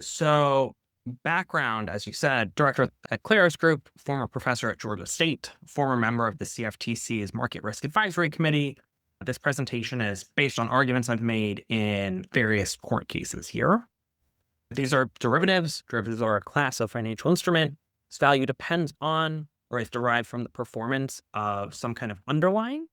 So, background, as you said, director at Klaros Group, former professor at Georgia State, former member of the CFTC's Market Risk Advisory Committee. This presentation is based on arguments I've made in various court cases here. These are derivatives. Derivatives are a class of financial instrument. Its value depends on or is derived from the performance of some kind of underlying.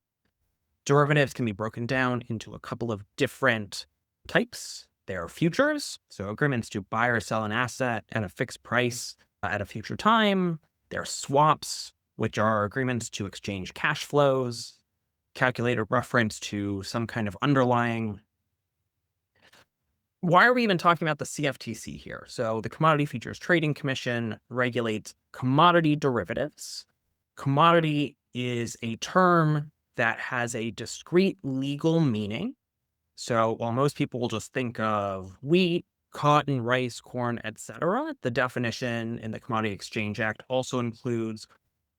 Derivatives can be broken down into a couple of different types. There are futures, so agreements to buy or sell an asset at a fixed price at a future time. There are swaps, which are agreements to exchange cash flows, calculated reference to some kind of underlying. Why are we even talking about the CFTC here? So the Commodity Futures Trading Commission regulates commodity derivatives. Commodity is a term that has a discrete legal meaning. So while most people will just think of wheat, cotton, rice, corn, etc., the definition in the Commodity Exchange Act also includes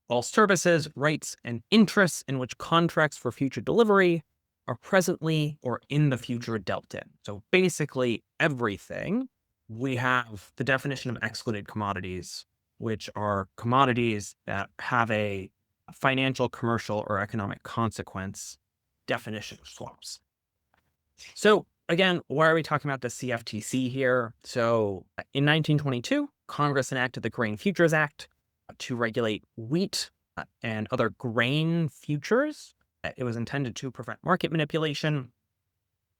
all services, rights, and interests in which contracts for future delivery are presently or in the future dealt in. So basically everything. We have the definition of excluded commodities, which are commodities that have a financial, commercial, or economic consequence. Definition of swaps. So again, why are we talking about the CFTC here? So in 1922, Congress enacted the Grain Futures Act to regulate wheat and other grain futures. It was intended to prevent market manipulation.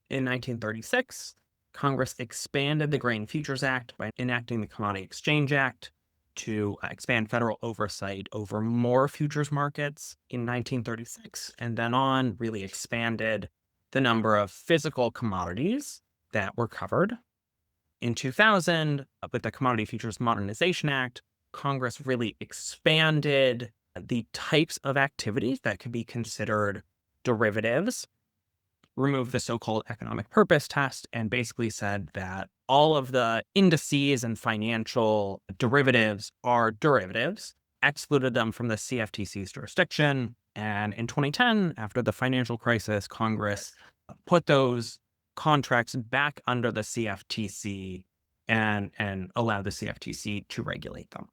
In 1936, Congress expanded the Grain Futures Act by enacting the Commodity Exchange Act to expand federal oversight over more futures markets in 1936, and then on really expanded the number of physical commodities that were covered. In 2000, with the Commodity Futures Modernization Act, Congress really expanded the types of activities that could be considered derivatives, removed the so-called economic purpose test, and basically said that all of the indices and financial derivatives are derivatives, excluded them from the CFTC's jurisdiction. And in 2010, after the financial crisis, Congress put those contracts back under the CFTC and allowed the CFTC to regulate them.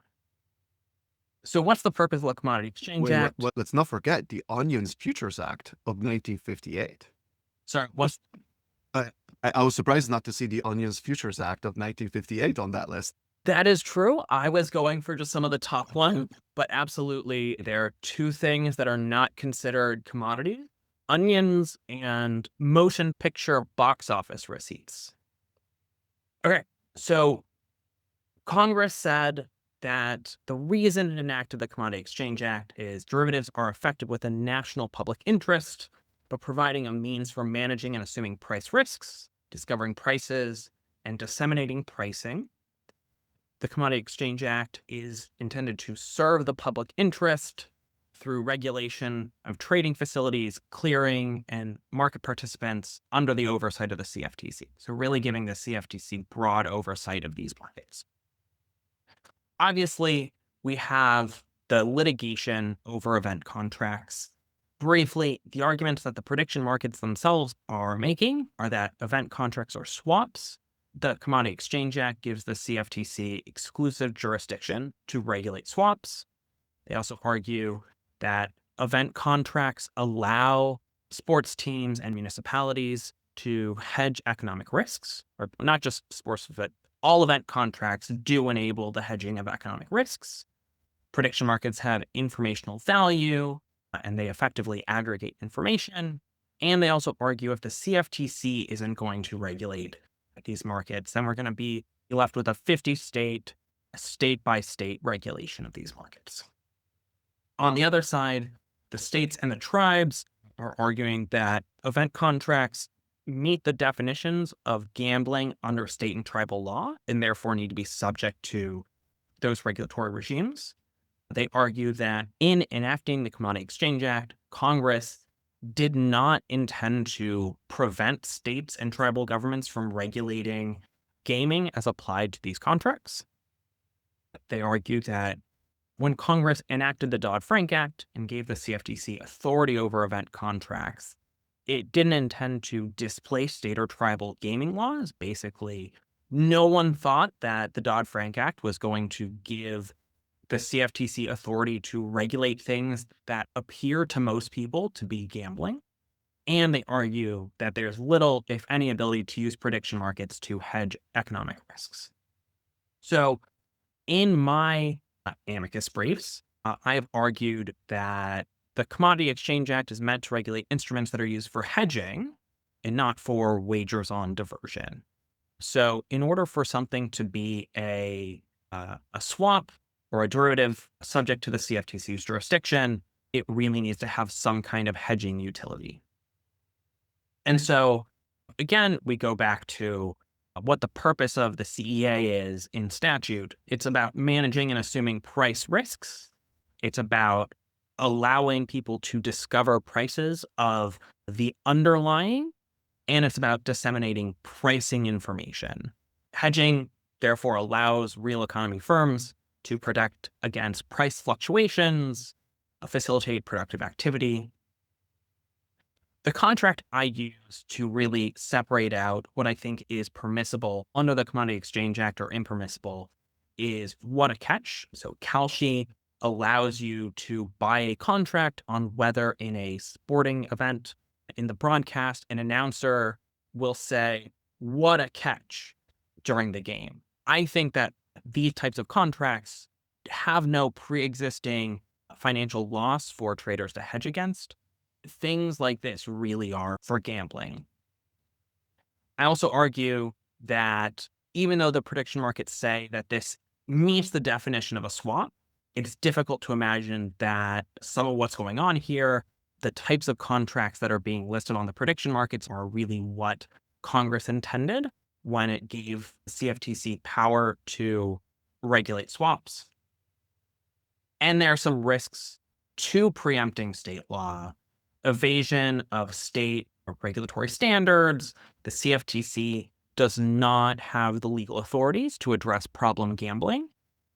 So what's the purpose of the Commodity Exchange Act? Let's not forget the Onions Futures Act of 1958. Sorry, what's... I was surprised not to see the Onions Futures Act of 1958 on that list. That is true. I was going for just some of the top ones, but absolutely, there are two things that are not considered commodities: onions and motion picture box office receipts. Okay, so Congress said that the reason it enacted the Commodity Exchange Act is derivatives are effective with a national public interest, but providing a means for managing and assuming price risks, discovering prices, and disseminating pricing. The Commodity Exchange Act is intended to serve the public interest through regulation of trading facilities, clearing, and market participants under the oversight of the CFTC. So really giving the CFTC broad oversight of these markets. Obviously, we have the litigation over event contracts. Briefly, the arguments that the prediction markets themselves are making are that event contracts are swaps. The Commodity Exchange Act gives the CFTC exclusive jurisdiction to regulate swaps. They also argue that event contracts allow sports teams and municipalities to hedge economic risks, or not just sports, but all event contracts do enable the hedging of economic risks. Prediction markets have informational value, and they effectively aggregate information. And they also argue if the CFTC isn't going to regulate these markets, then we're going to be left with a 50-state, state-by-state regulation of these markets. On the other side, the states and the tribes are arguing that event contracts meet the definitions of gambling under state and tribal law, and therefore need to be subject to those regulatory regimes. They argue that in enacting the Commodity Exchange Act, Congress did not intend to prevent states and tribal governments from regulating gaming as applied to these contracts. They argue that when Congress enacted the Dodd-Frank Act and gave the CFTC authority over event contracts, it didn't intend to displace state or tribal gaming laws, basically No one thought that the Dodd-Frank Act was going to give the CFTC authority to regulate things that appear to most people to be gambling. And they argue that there's little, if any, ability to use prediction markets to hedge economic risks. So in my amicus briefs, I have argued that the Commodity Exchange Act is meant to regulate instruments that are used for hedging and not for wagers on diversion. So in order for something to be a swap or a derivative subject to the CFTC's jurisdiction, it really needs to have some kind of hedging utility. And so, again, we go back to what the purpose of the CEA is in statute. It's about managing and assuming price risks. It's about allowing people to discover prices of the underlying, and it's about disseminating pricing information. Hedging, therefore, allows real economy firms to protect against price fluctuations, facilitate productive activity. The contract I use to really separate out what I think is permissible under the Commodity Exchange Act or impermissible is what a catch. So Kalshi allows you to buy a contract on whether in a sporting event in the broadcast, an announcer will say, "What a catch," during the game. I think that these types of contracts have no pre-existing financial loss for traders to hedge against. Things like this really are for gambling. I also argue that even though the prediction markets say that this meets the definition of a swap, it's difficult to imagine that some of what's going on here, the types of contracts that are being listed on the prediction markets, are really what Congress intended when it gave CFTC power to regulate swaps. And there are some risks to preempting state law, evasion of state or regulatory standards. The CFTC does not have the legal authorities to address problem gambling.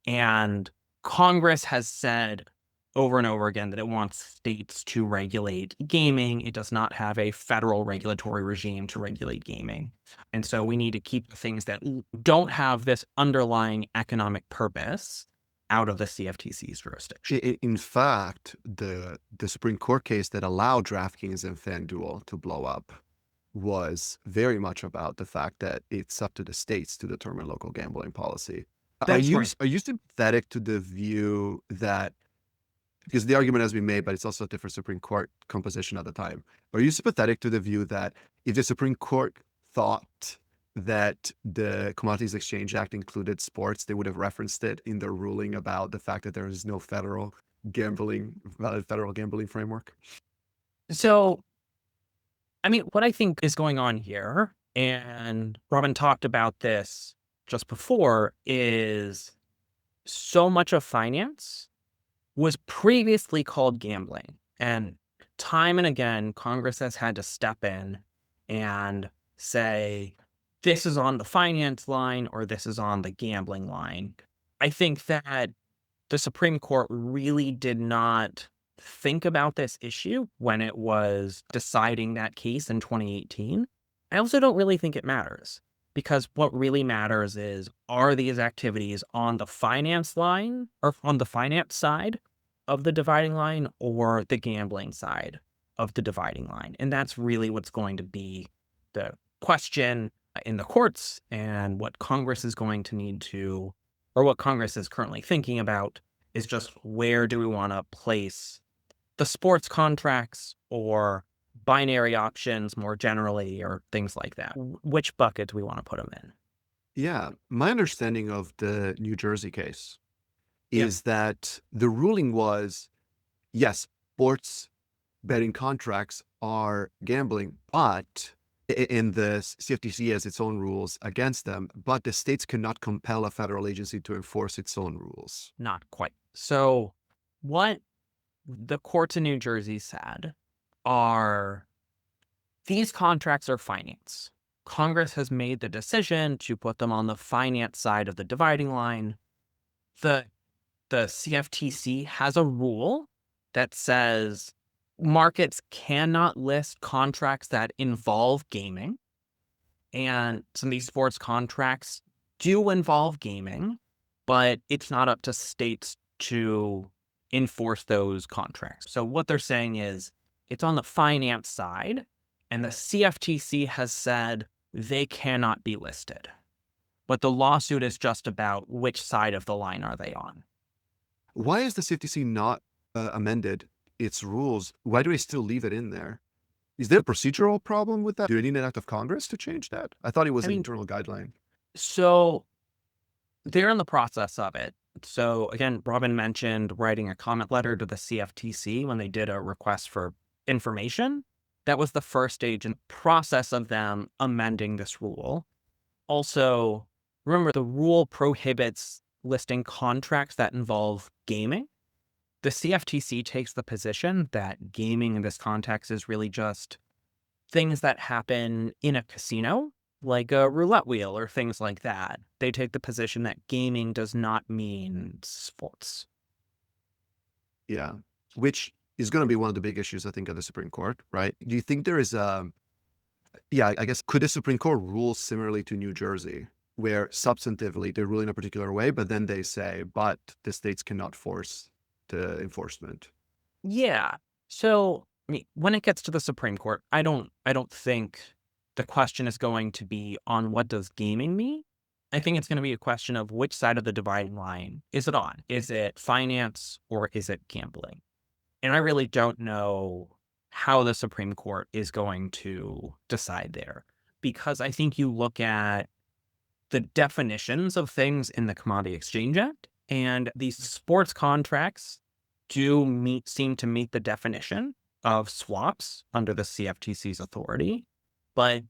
And Congress has said over and over again that it wants states to regulate gaming. It does not have a federal regulatory regime to regulate gaming. And so we need to keep the things that don't have this underlying economic purpose out of the CFTC's jurisdiction. In fact, the Supreme Court case that allowed DraftKings and FanDuel to blow up was very much about the fact that it's up to the states to determine local gambling policy. Are you sympathetic to the view that, because the argument has been made, but it's also a different Supreme Court composition at the time. Are you sympathetic to the view that if the Supreme Court thought that the Commodities Exchange Act included sports, they would have referenced it in their ruling about the fact that there is no valid federal gambling framework? So, I mean, what I think is going on here, and Robin talked about this just before, is so much of finance was previously called gambling. And time and again, Congress has had to step in and say, this is on the finance line or this is on the gambling line. I think that the Supreme Court really did not think about this issue when it was deciding that case in 2018. I also don't really think it matters, because what really matters is, are these activities on the finance line or on the finance side of the dividing line or the gambling side of the dividing line? And that's really what's going to be the question in the courts, and what Congress is going to need to, or what Congress is currently thinking about, is just where do we want to place the sports contracts or binary options more generally, or things like that. Which bucket do we want to put them in? Yeah, my understanding of the New Jersey case is that the ruling was, yes, sports betting contracts are gambling, but in the CFTC has its own rules against them, but the states cannot compel a federal agency to enforce its own rules. Not quite. So what the courts in New Jersey said are, these contracts are finance. Congress has made the decision to put them on the finance side of the dividing line. The CFTC has a rule that says markets cannot list contracts that involve gaming. And some of these sports contracts do involve gaming, but it's not up to states to enforce those contracts. So what they're saying is it's on the finance side, and the CFTC has said they cannot be listed. But the lawsuit is just about which side of the line are they on. Why is the CFTC not amended its rules? Why do they still leave it in there? Is there a procedural problem with that? Do they need an act of Congress to change that? I thought it was I an mean, internal guideline. so they're in the process of it. So again, Robin mentioned writing a comment letter to the CFTC when they did a request for information. That was the first stage in the process of them amending this rule. Also, remember the rule prohibits listing contracts that involve gaming. The CFTC takes the position that gaming in this context is really just things that happen in a casino, like a roulette wheel or things like that. They take the position that gaming does not mean sports. Yeah. Which is going to be one of the big issues, I think, of the Supreme Court, right? Do you think there is yeah, I guess, could the Supreme Court rule similarly to New Jersey, where substantively they rule in a particular way, but then they say, but the states cannot force the enforcement? Yeah. So I mean, when it gets to the Supreme Court, I don't think the question is going to be on what does gaming mean. I think it's going to be a question of which side of the dividing line is it on? Is it finance or is it gambling? And I really don't know how the Supreme Court is going to decide there, because I think you look at the definitions of things in the Commodity Exchange Act, and these sports contracts seem to meet the definition of swaps under the CFTC's authority, but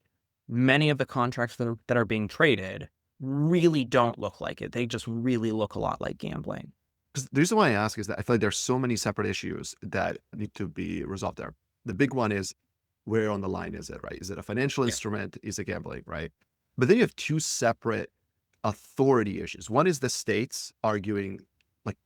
many of the contracts that are being traded really don't look like it. They just really look a lot like gambling. 'Cause the reason why I ask is that I feel like there's so many separate issues that need to be resolved there. The big one is, where on the line is it, right? Is it a financial Yeah. instrument? Is it gambling, right? But then you have two separate authority issues. One is the states arguing like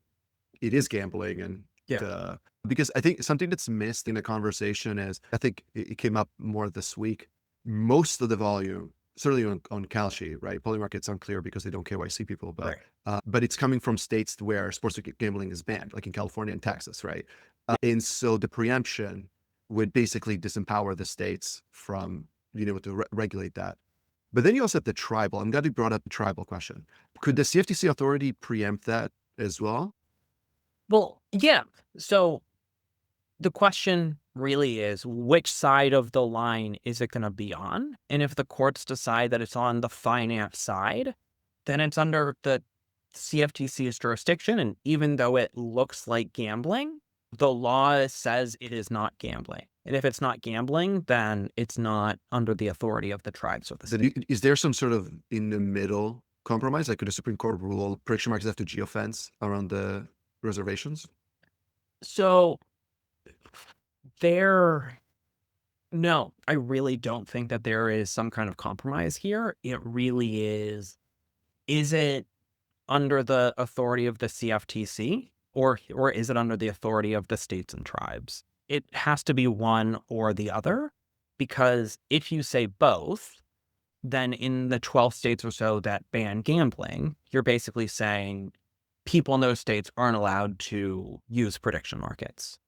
it is gambling, and Yeah. because I think something that's missed in the conversation is, I think it came up more this week, most of the volume, certainly on Kalshi, right? Polymarket's unclear because they don't KYC people, Right. but it's coming from states where sports gambling is banned, like in California and Texas, right? And so the preemption would basically disempower the states from being able to regulate that. But then you also have the tribal. I'm glad you brought up the tribal question. Could the CFTC authority preempt that as well? Well, yeah. So the question really is which side of the line is it going to be on? And if the courts decide that it's on the finance side, then it's under the CFTC's jurisdiction. And even though it looks like gambling, the law says it is not gambling. And if it's not gambling, then it's not under the authority of the tribes or the state. Is there some sort of in the middle compromise? Like, could the Supreme Court rule prediction markets have to geofence around the reservations? So there, no, I really don't think that there is some kind of compromise here. It really is it under the authority of the CFTC, or is it under the authority of the states and tribes? It has to be one or the other, because if you say both, then in the 12 states or so that ban gambling, you're basically saying people in those states aren't allowed to use prediction markets.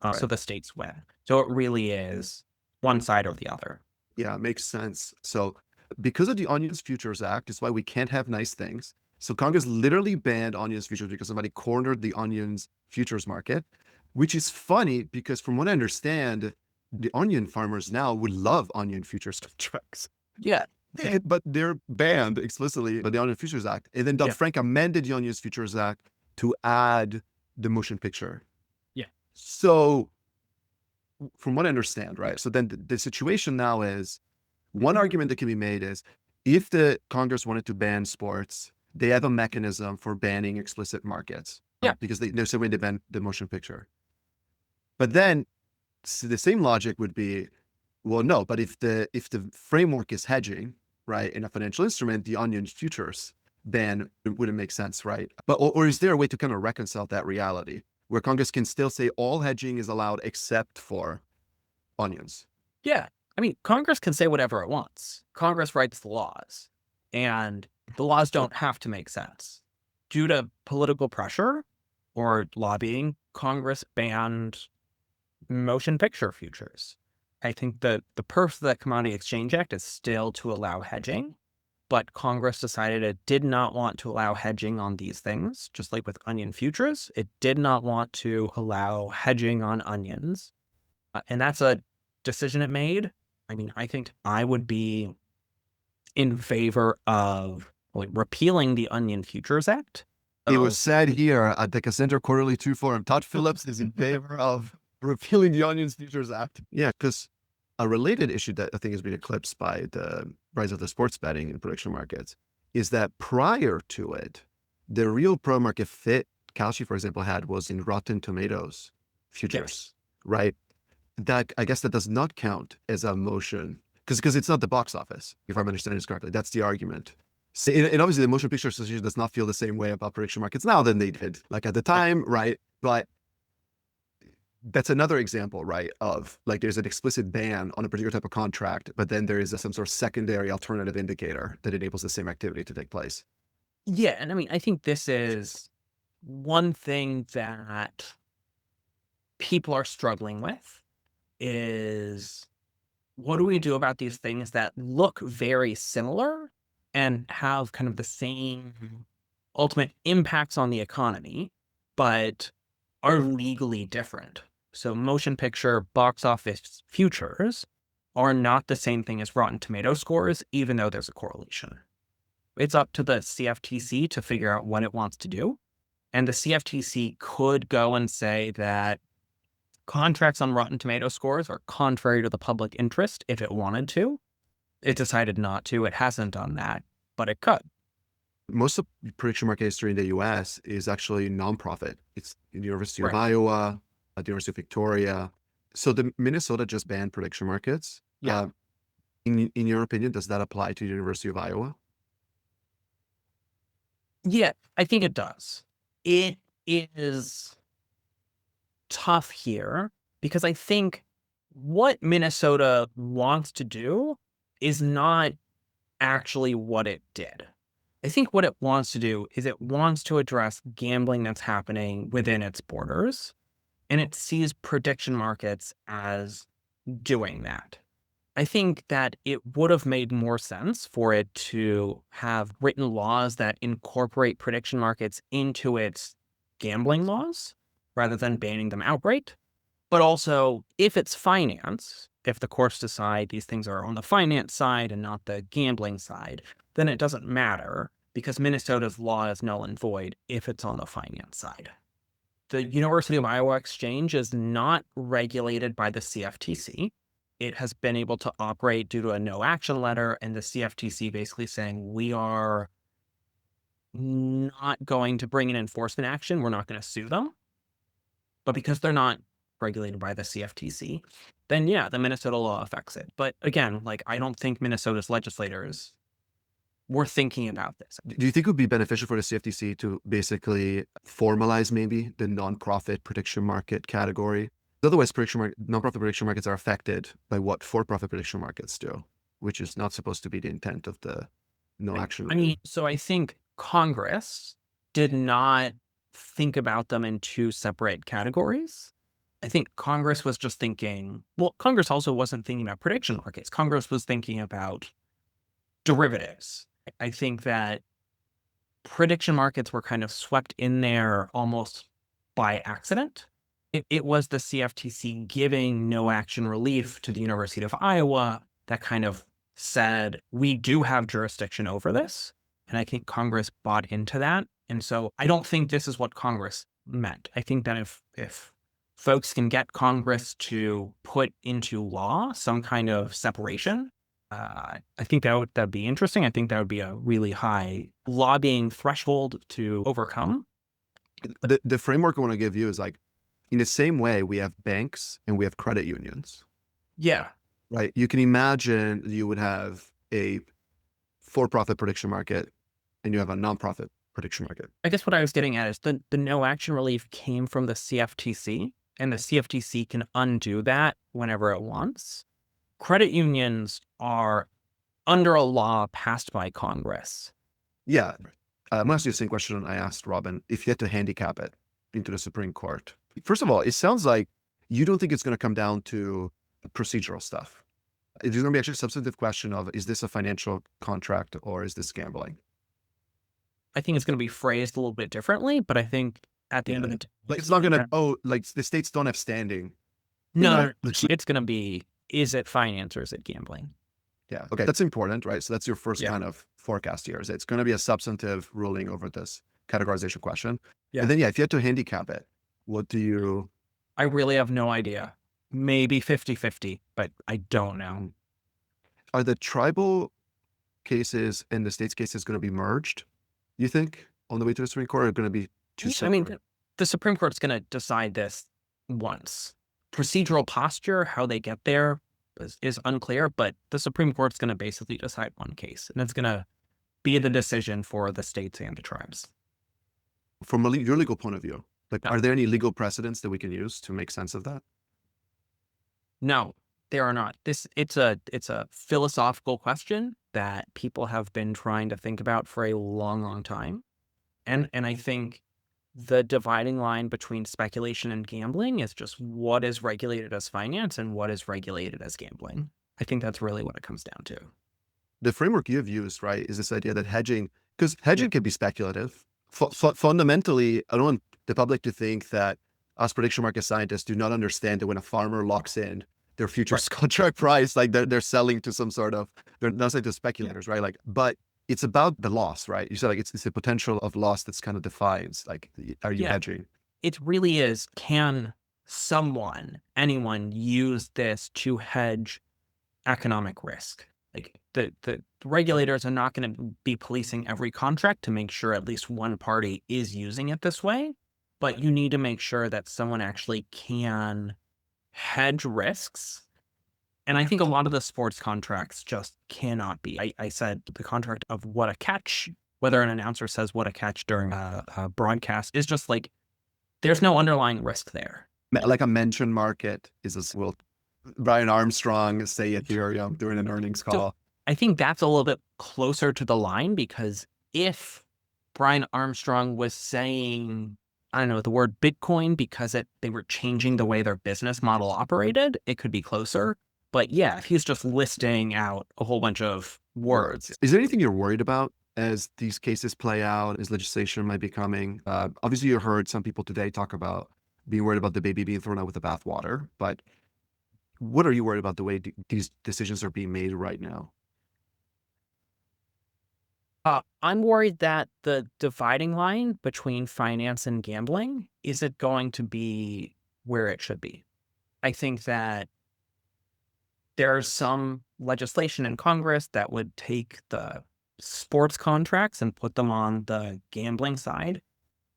So Right. the states win. So it really is one side or the other. Yeah, it makes sense. So because of the Onions Futures Act, is why we can't have nice things. So Congress literally banned onions futures because somebody cornered the onions futures market, which is funny because from what I understand, the onion farmers now would love onion futures contracts. Yeah. But they're banned explicitly by the Onion Futures Act. And then Yeah. Dodd-Frank amended the Onion Futures Act to add the motion picture. Yeah. So from what I understand, right? So then the situation now is, one argument that can be made is, if the Congress wanted to ban sports, they have a mechanism for banning explicit markets. Yeah. Because there's a way to ban the motion picture. But then the same logic would be, well, no, but if the framework is hedging, right, in a financial instrument, the onion futures ban wouldn't make sense, right? But or is there a way to kind of reconcile that reality where Congress can still say all hedging is allowed except for onions? Yeah. I mean, Congress can say whatever it wants. Congress writes the laws. And The laws don't have to make sense. Due to political pressure or lobbying, Congress banned motion picture futures. I think that the purpose of the Commodity Exchange Act is still to allow hedging, but Congress decided it did not want to allow hedging on these things, just like with onion futures. It did not want to allow hedging on onions. And that's a decision it made. I mean, I think I would be in favor of repealing the Onion Futures Act. It was said here at the Cassandra Quarterly 2 Forum, Todd Phillips is in favor of repealing the Onions Futures Act. Yeah, because a related issue that I think has been eclipsed by the rise of the sports betting and prediction markets is that prior to it, the real pro market fit Kalshi, for example, had was in Rotten Tomatoes futures, right? That I guess that does not count as a motion because it's not the box office, if I'm understanding this correctly. That's the argument. So, and obviously the Motion Picture Association does not feel the same way about prediction markets now than they did like at the time, right? But that's another example, right? Of like there's an explicit ban on a particular type of contract, but then there is some sort of secondary alternative indicator that enables the same activity to take place. Yeah, and I mean, I think this is one thing that people are struggling with is what do we do about these things that look very similar and have kind of the same ultimate impacts on the economy, but are legally different? So motion picture box office futures are not the same thing as Rotten Tomato scores, even though there's a correlation. It's up to the CFTC to figure out what it wants to do. And the CFTC could go and say that contracts on Rotten Tomato scores are contrary to the public interest if it wanted to. It decided not to. It hasn't done that, but it could. Most of prediction market history in the US is actually nonprofit. It's in the University of Right. Iowa, at the University of Victoria. So the Minnesota just banned prediction markets. Yeah. In your opinion, does that apply to the University of Iowa? Yeah, I think it does. It is tough here because I think what Minnesota wants to do is not actually what it did. I think what it wants to do is it wants to address gambling that's happening within its borders, and it sees prediction markets as doing that. I think that it would have made more sense for it to have written laws that incorporate prediction markets into its gambling laws rather than banning them outright. But also, if it's finance, if the courts decide these things are on the finance side and not the gambling side, then it doesn't matter because Minnesota's law is null and void if it's on the finance side. The University of Iowa Exchange is not regulated by the CFTC. It has been able to operate due to a no action letter, and the CFTC basically saying we are not going to bring an enforcement action. We're not going to sue them. But because they're not regulated by the CFTC, then yeah, the Minnesota law affects it. But again, like I don't think Minnesota's legislators were thinking about this. Do you think it would be beneficial for the CFTC to basically formalize maybe the nonprofit prediction market category? Otherwise, nonprofit prediction markets are affected by what for-profit prediction markets do, which is not supposed to be the intent of the no action. I mean, so I think Congress did not think about them in two separate categories. I think Congress was just thinking, well, Congress also wasn't thinking about prediction markets. Congress was thinking about derivatives. I think that prediction markets were kind of swept in there almost by accident. It was the CFTC giving no action relief to the University of Iowa that kind of said, we do have jurisdiction over this. And I think Congress bought into that. And so I don't think this is what Congress meant. I think that if folks can get Congress to put into law some kind of separation, I think that'd be interesting. I think that would be a really high lobbying threshold to overcome. The framework I want to give you is like, in the same way, we have banks and we have credit unions. Yeah. Right. You can imagine you would have a for-profit prediction market and you have a nonprofit prediction market. I guess what I was getting at is the no action relief came from the CFTC, and the CFTC can undo that whenever it wants. Credit unions are under a law passed by Congress. Yeah. I'm going to ask you the same question I asked Robin. If you had to handicap it into the Supreme Court, first of all, it sounds like you don't think it's going to come down to procedural stuff. It's going to be actually a substantive question of, is this a financial contract or is this gambling? I think it's going to be phrased a little bit differently, but I think at the end of the day, Like, it's not going to, like the states don't have standing. no, it's going to be, is it finance or is it gambling? Yeah. Okay. That's important, right? So that's your first Yeah. kind of forecast here. Is it's going to be a substantive ruling over this categorization question. Yeah. And then, if you had to handicap it, what do you? I really have no idea. Maybe 50-50, but I don't know. Are the tribal cases and the states cases going to be merged, you think, on the way to the Supreme Court, or going to be two separate? I mean, the Supreme Court's going to decide this once. Procedural posture, how they get there is unclear, but the Supreme Court's going to basically decide one case, and it's going to be the decision for the states and the tribes. From your legal point of view, like, No. are there any legal precedents that we can use to make sense of that? No, there are not. It's a philosophical question that people have been trying to think about for a long, long time. And I think the dividing line between speculation and gambling is just what is regulated as finance and what is regulated as gambling. I think that's really what it comes down to. The framework you've used, right, is this idea that hedging, because hedging can be speculative. Fundamentally, I don't want the public to think that us prediction market scientists do not understand that when a farmer locks in their futures contract price, like they're selling to some sort of, they're not selling to speculators, right? Like, but it's about the loss, right? You said like it's the potential of loss that's kind of defines, like, are you hedging? It really is, can anyone use this to hedge economic risk? Like the regulators are not going to be policing every contract to make sure at least one party is using it this way, but you need to make sure that someone actually can hedge risks. And I think a lot of the sports contracts just cannot be. I said the contract of what a catch, whether an announcer says what a catch during a broadcast is just like, there's no underlying risk there. Like a mention market is will Brian Armstrong say Ethereum during an earnings call? So I think that's a little bit closer to the line, because if Brian Armstrong was saying, I don't know, the word Bitcoin because they were changing the way their business model operated, it could be closer. But yeah, if he's just listing out a whole bunch of words. Is there anything you're worried about as these cases play out, as legislation might be coming? Obviously, you heard some people today talk about being worried about the baby being thrown out with the bathwater, but what are you worried about the way these decisions are being made right now? I'm worried that the dividing line between finance and gambling isn't going to be where it should be. I think that there's some legislation in Congress that would take the sports contracts and put them on the gambling side.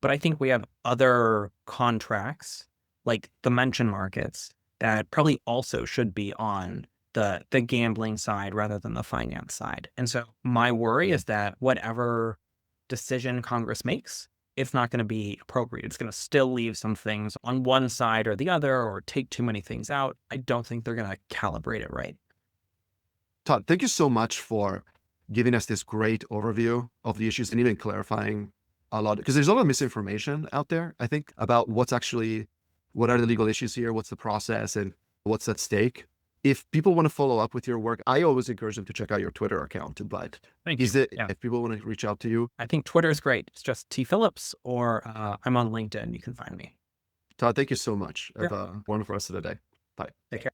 But I think we have other contracts, like the mention markets, that probably also should be on the gambling side rather than the finance side. And so my worry is that whatever decision Congress makes, it's not going to be appropriate. It's going to still leave some things on one side or the other, or take too many things out. I don't think they're going to calibrate it right. Todd, thank you so much for giving us this great overview of the issues and even clarifying a lot, because there's a lot of misinformation out there, I think, about what are the legal issues here, what's the process, and what's at stake. If people want to follow up with your work, I always encourage them to check out your Twitter account. But if people want to reach out to you, I think Twitter is great. It's just T Phillips, or I'm on LinkedIn. You can find me. Todd, thank you so much. Have a wonderful rest of the day. Bye. Take care.